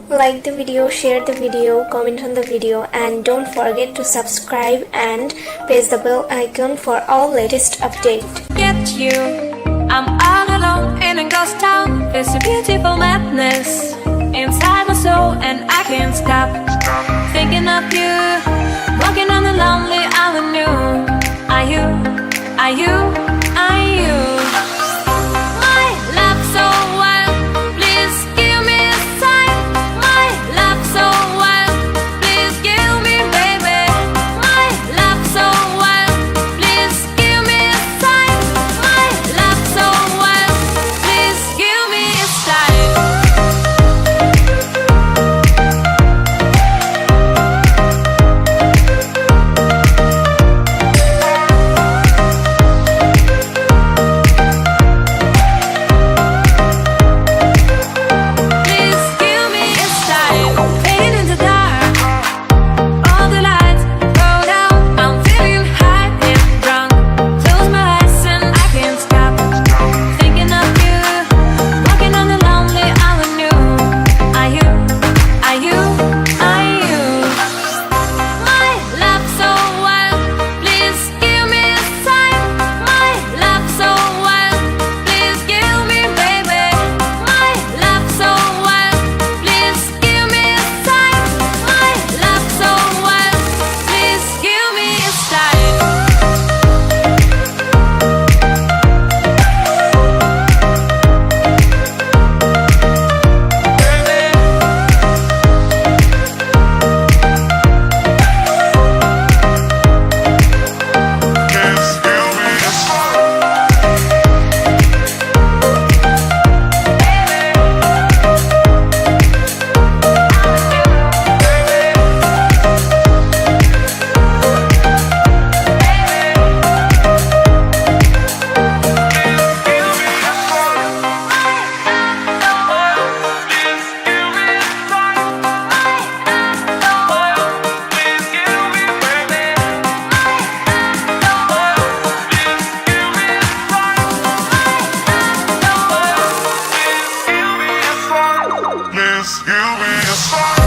Like the video, share the video, comment on the video, and don't forget to subscribe and press the bell icon for all latest updates. Get you, I'm all alone in a ghost town. It's a beautiful madness inside my soul, and I can't stop thinking of you. Walking on the lonely avenue. Are you, are you, are you? My love so wild, please give me a sign. My love so wild, please give me, baby. My love so wild, please give me a sign. My love so wild, please give me a sign. Please give me a sign. Fading in the dark, all the lights go down. I'm feeling high and drunk. Close my eyes and I can't stop thinking of you. Walking on the lonely avenue. Are you, are you, are you? My love so wild, please give me a sign. My love so wild, please give me, baby. My love so wild, please give me a sign. My love so wild, please give me a sign. Please give me a sign.